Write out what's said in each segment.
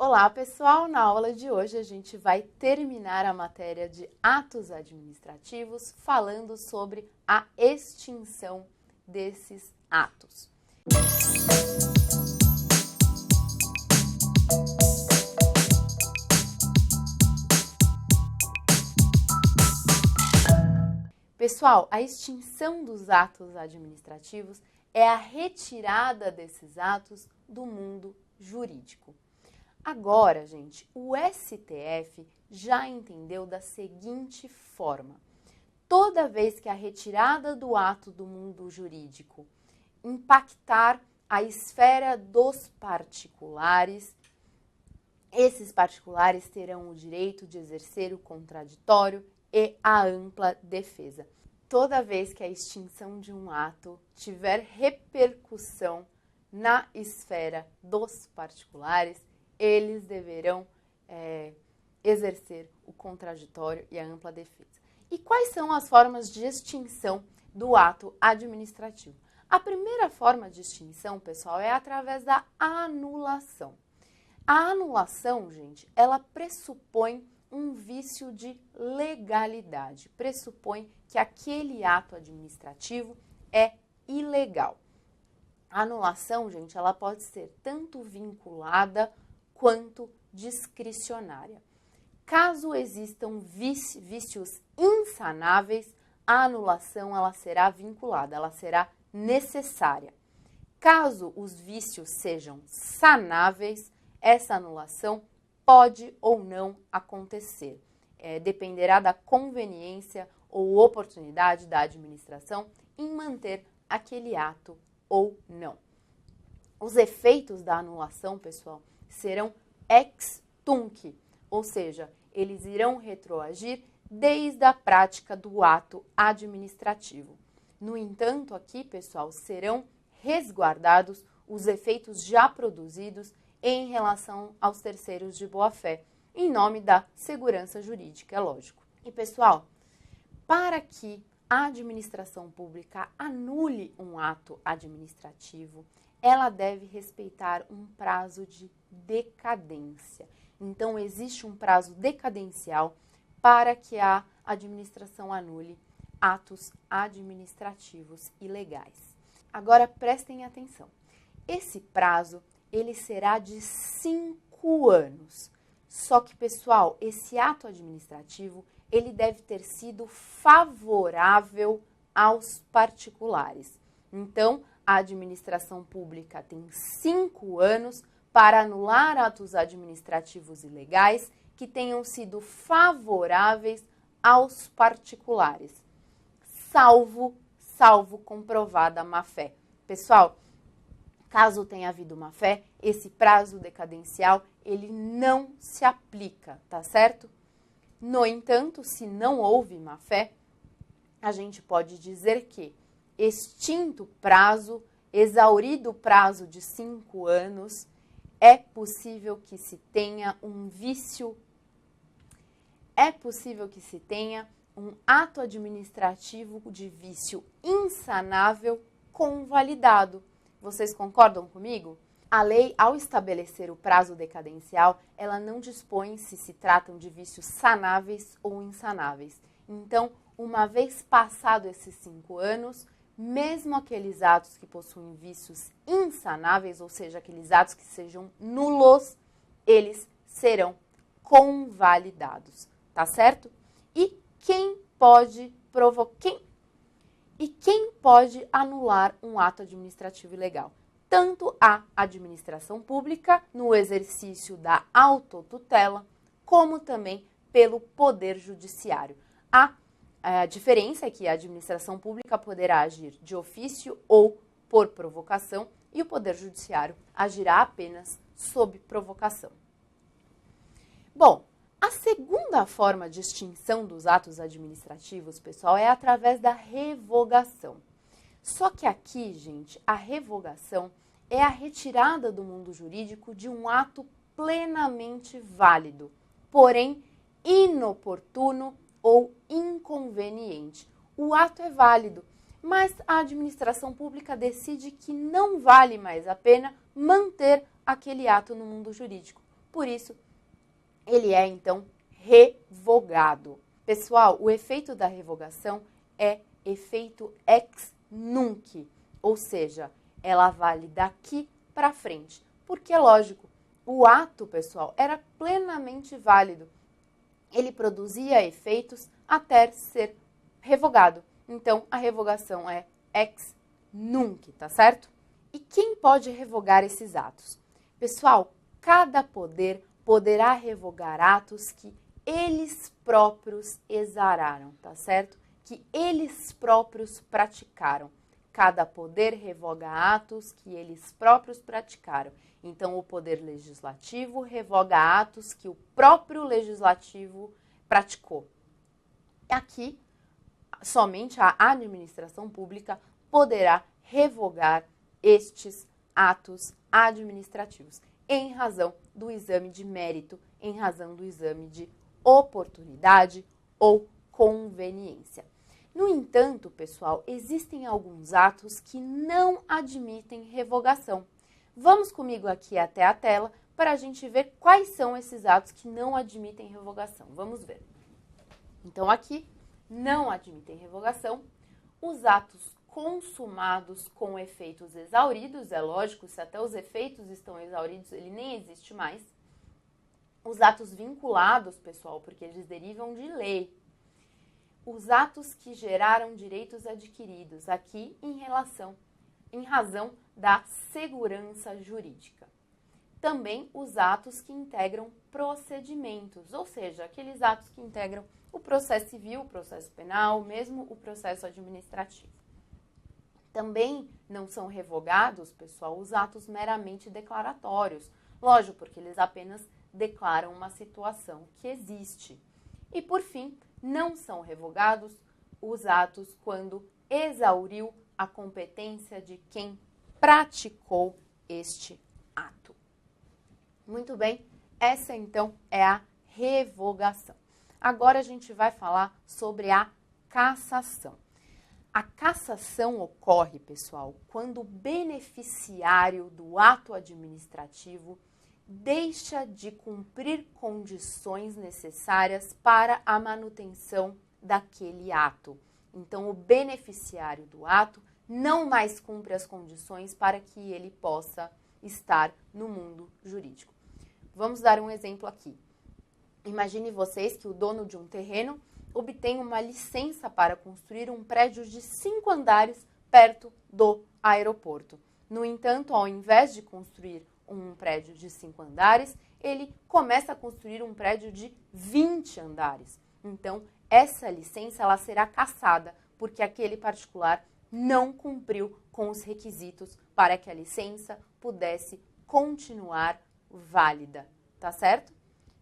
Olá, pessoal! Na aula de hoje a gente vai terminar a matéria de atos administrativos falando sobre a extinção desses atos. Pessoal, a extinção dos atos administrativos é a retirada desses atos do mundo jurídico. Agora, gente, o STF já entendeu da seguinte forma: toda vez que a retirada do ato do mundo jurídico impactar a esfera dos particulares, esses particulares terão o direito de exercer o contraditório e a ampla defesa. Toda vez que a extinção de um ato tiver repercussão na esfera dos particulares, eles deverão exercer o contraditório e a ampla defesa. E quais são as formas de extinção do ato administrativo? A primeira forma de extinção, pessoal, é através da anulação. A anulação, gente, ela pressupõe um vício de legalidade, pressupõe que aquele ato administrativo é ilegal. A anulação, gente, ela pode ser tanto vinculada quanto discricionária. Caso existam vícios insanáveis, a anulação ela será vinculada, ela será necessária. Caso os vícios sejam sanáveis, essa anulação pode ou não acontecer. Dependerá da conveniência ou oportunidade da administração em manter aquele ato ou não. Os efeitos da anulação, pessoal, serão ex tunc, ou seja, eles irão retroagir desde a prática do ato administrativo. No entanto, aqui, pessoal, serão resguardados os efeitos já produzidos em relação aos terceiros de boa-fé, em nome da segurança jurídica, é lógico. E, pessoal, para que a administração pública anule um ato administrativo, ela deve respeitar um prazo de decadência. Então, existe um prazo decadencial para que a administração anule atos administrativos ilegais. Agora, prestem atenção. Esse prazo, ele será de 5 anos. Só que, pessoal, esse ato administrativo, ele deve ter sido favorável aos particulares. Então, a administração pública tem 5 anos para anular atos administrativos ilegais que tenham sido favoráveis aos particulares, salvo comprovada má-fé. Pessoal, caso tenha havido má-fé, esse prazo decadencial, ele não se aplica, tá certo? No entanto, se não houve má-fé, a gente pode dizer que, extinto o prazo, exaurido o prazo de 5 anos, é possível que se tenha um vício, um ato administrativo de vício insanável convalidado. Vocês concordam comigo? A lei, ao estabelecer o prazo decadencial, ela não dispõe se tratam de vícios sanáveis ou insanáveis. Então, uma vez passado esses 5 anos, mesmo aqueles atos que possuem vícios insanáveis, ou seja, aqueles atos que sejam nulos, eles serão convalidados, tá certo? E quem pode anular um ato administrativo ilegal? Tanto a administração pública, no exercício da autotutela, como também pelo Poder Judiciário. A diferença é que a administração pública poderá agir de ofício ou por provocação e o Poder Judiciário agirá apenas sob provocação. Bom, a segunda forma de extinção dos atos administrativos, pessoal, é através da revogação. Só que aqui, gente, a revogação é a retirada do mundo jurídico de um ato plenamente válido, porém inoportuno ou inconveniente. O ato é válido, mas a administração pública decide que não vale mais a pena manter aquele ato no mundo jurídico. por isso ele é então revogado. Pessoal, o efeito da revogação é efeito ex nunc, ou seja, ela vale daqui para frente. Porque, lógico, o ato, pessoal, era plenamente válido. Ele produzia efeitos até ser revogado. Então, a revogação é ex nunc, tá certo? E quem pode revogar esses atos? Pessoal, cada poder poderá revogar atos que eles próprios exararam, tá certo? Que eles próprios praticaram. Cada poder revoga atos que eles próprios praticaram. Então, o poder legislativo revoga atos que o próprio legislativo praticou. Aqui, somente a administração pública poderá revogar estes atos administrativos, em razão do exame de mérito, em razão do exame de oportunidade ou conveniência. No entanto, pessoal, existem alguns atos que não admitem revogação. Vamos comigo aqui até a tela para a gente ver quais são esses atos que não admitem revogação. Vamos ver. Então, aqui, não admitem revogação os atos consumados com efeitos exauridos, é lógico, se até os efeitos estão exauridos, ele nem existe mais. Os atos vinculados, pessoal, porque eles derivam de lei. Os atos que geraram direitos adquiridos, aqui em razão da segurança jurídica. Também os atos que integram procedimentos, ou seja, aqueles atos que integram o processo civil, o processo penal, mesmo o processo administrativo. Também não são revogados, pessoal, os atos meramente declaratórios. Lógico, porque eles apenas declaram uma situação que existe. E, por fim, não são revogados os atos quando exauriu a competência de quem praticou este ato. Muito bem, essa então é a revogação. Agora a gente vai falar sobre a cassação. A cassação ocorre, pessoal, quando o beneficiário do ato administrativo deixa de cumprir condições necessárias para a manutenção daquele ato. Então, o beneficiário do ato não mais cumpre as condições para que ele possa estar no mundo jurídico. Vamos dar um exemplo aqui. Imagine vocês que o dono de um terreno obtém uma licença para construir um prédio de 5 andares perto do aeroporto. No entanto, ao invés de construir um prédio de 5 andares, ele começa a construir um prédio de 20 andares. Então, essa licença ela será cassada, porque aquele particular não cumpriu com os requisitos para que a licença pudesse continuar válida. Tá certo?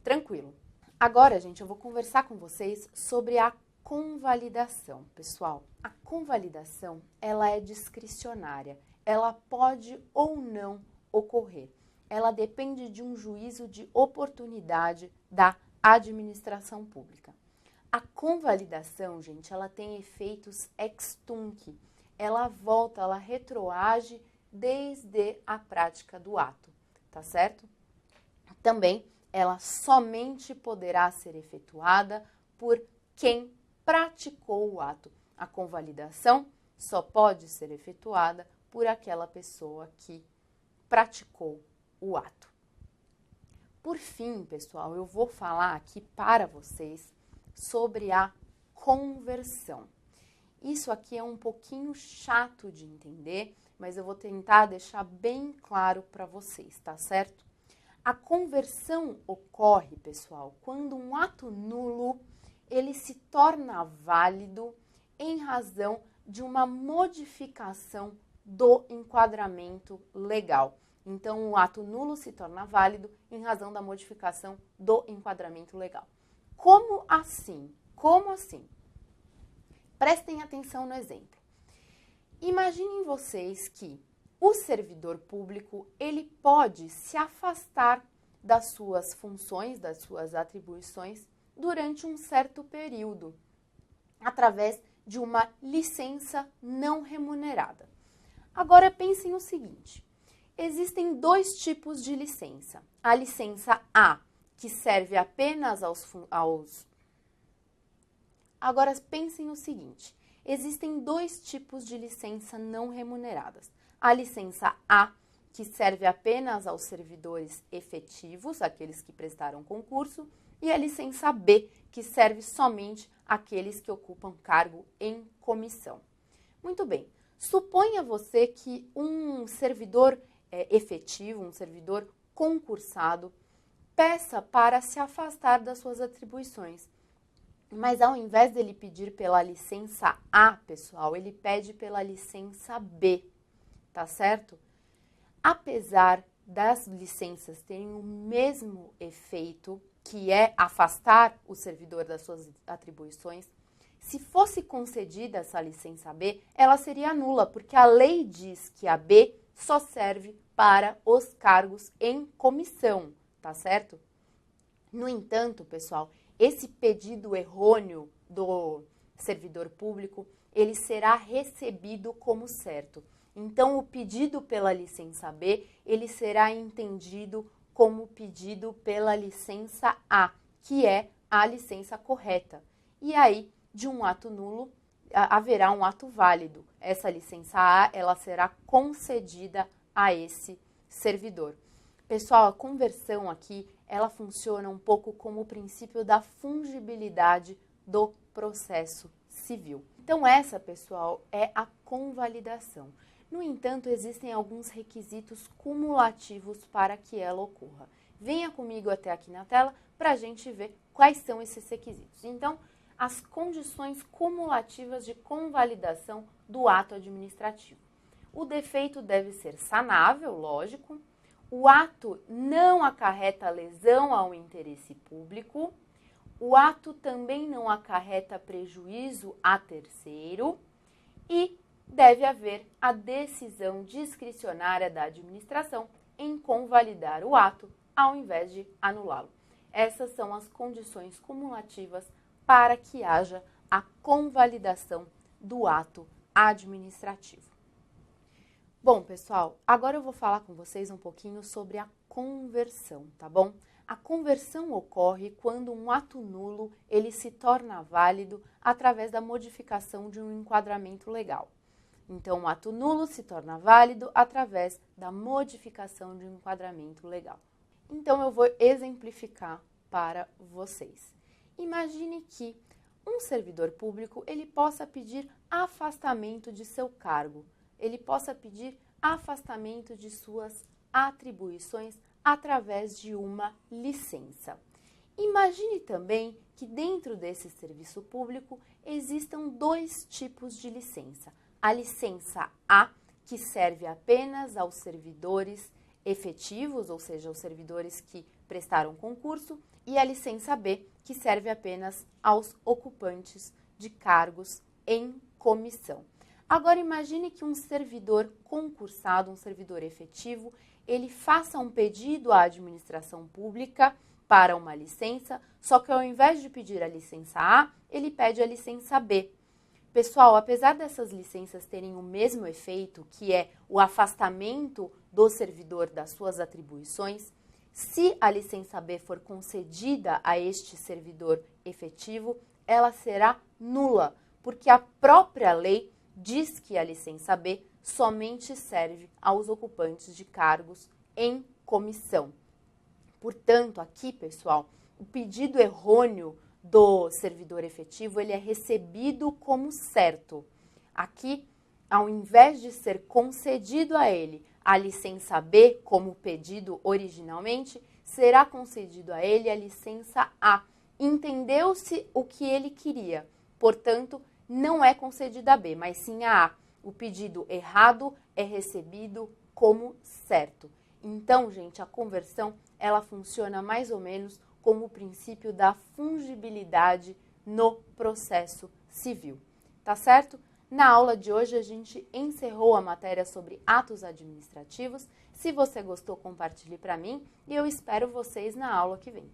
Tranquilo. Agora, gente, eu vou conversar com vocês sobre a convalidação. Pessoal, a convalidação, ela é discricionária. Ela pode ou não ocorrer. Ela depende de um juízo de oportunidade da administração pública. A convalidação, gente, ela tem efeitos ex tunc. Ela volta, ela retroage desde a prática do ato, tá certo? Também, ela somente poderá ser efetuada por quem praticou o ato. A convalidação só pode ser efetuada por aquela pessoa que praticou o ato. Por fim, pessoal, eu vou falar aqui para vocês sobre a conversão. Isso aqui é um pouquinho chato de entender, mas eu vou tentar deixar bem claro para vocês, tá certo? A conversão ocorre, pessoal, quando um ato nulo ele se torna válido em razão de uma modificação do enquadramento legal. Então, o ato nulo se torna válido em razão da modificação do enquadramento legal. Como assim? Como assim? Prestem atenção no exemplo. Imaginem vocês que o servidor público, ele pode se afastar das suas funções, das suas atribuições, durante um certo período, através de uma licença não remunerada. Agora, pensem o seguinte, Existem dois tipos de licença. A licença A, que serve apenas aos... Agora pensem o seguinte, existem dois tipos de licença não remuneradas. A licença A, que serve apenas aos servidores efetivos, aqueles que prestaram concurso, e a licença B, que serve somente àqueles que ocupam cargo em comissão. Muito bem, suponha você que um servidor efetivo, um servidor concursado, peça para se afastar das suas atribuições. Mas ao invés dele pedir pela licença A, pessoal, ele pede pela licença B, tá certo? Apesar das licenças terem o mesmo efeito, que é afastar o servidor das suas atribuições, se fosse concedida essa licença B, ela seria nula, porque a lei diz que a B só serve para os cargos em comissão, tá certo? No entanto, pessoal, esse pedido errôneo do servidor público, ele será recebido como certo. Então, o pedido pela licença B, ele será entendido como pedido pela licença A, que é a licença correta. E aí, de um ato nulo, haverá um ato válido. Essa licença A, ela será concedida a esse servidor. Pessoal, a conversão aqui, ela funciona um pouco como o princípio da fungibilidade do processo civil. Então, essa, pessoal, é a convalidação. No entanto, existem alguns requisitos cumulativos para que ela ocorra. Venha comigo até aqui na tela para a gente ver quais são esses requisitos. Então, as condições cumulativas de convalidação do ato administrativo. O defeito deve ser sanável, lógico. O ato não acarreta lesão ao interesse público. O ato também não acarreta prejuízo a terceiro. E deve haver a decisão discricionária da administração em convalidar o ato ao invés de anulá-lo. Essas são as condições cumulativas para que haja a convalidação do ato administrativo. Bom, pessoal, agora eu vou falar com vocês um pouquinho sobre a conversão, tá bom? A conversão ocorre quando um ato nulo ele se torna válido através da modificação de um enquadramento legal. Então, o ato nulo se torna válido através da modificação de um enquadramento legal. Então, eu vou exemplificar para vocês. Imagine que um servidor público ele possa pedir afastamento de seu cargo, ele possa pedir afastamento de suas atribuições através de uma licença. Imagine também que dentro desse serviço público existam dois tipos de licença. A licença A, que serve apenas aos servidores efetivos, ou seja, os servidores que prestaram concurso, e a licença B, que serve apenas aos ocupantes de cargos em comissão. Agora imagine que um servidor concursado, um servidor efetivo, ele faça um pedido à administração pública para uma licença, só que ao invés de pedir a licença A, ele pede a licença B. Pessoal, apesar dessas licenças terem o mesmo efeito, que é o afastamento do servidor das suas atribuições, se a licença B for concedida a este servidor efetivo, ela será nula, porque a própria lei diz que a licença B somente serve aos ocupantes de cargos em comissão. Portanto, aqui, pessoal, o pedido errôneo do servidor efetivo, ele é recebido como certo. Aqui, ao invés de ser concedido a ele a licença B, como pedido originalmente, será concedido a ele a licença A. Entendeu-se o que ele queria, portanto, não é concedida a B, mas sim a A. O pedido errado é recebido como certo. Então, gente, a conversão, ela funciona mais ou menos como o princípio da fungibilidade no processo civil, tá certo? Na aula de hoje a gente encerrou a matéria sobre atos administrativos. Se você gostou, compartilhe para mim e eu espero vocês na aula que vem.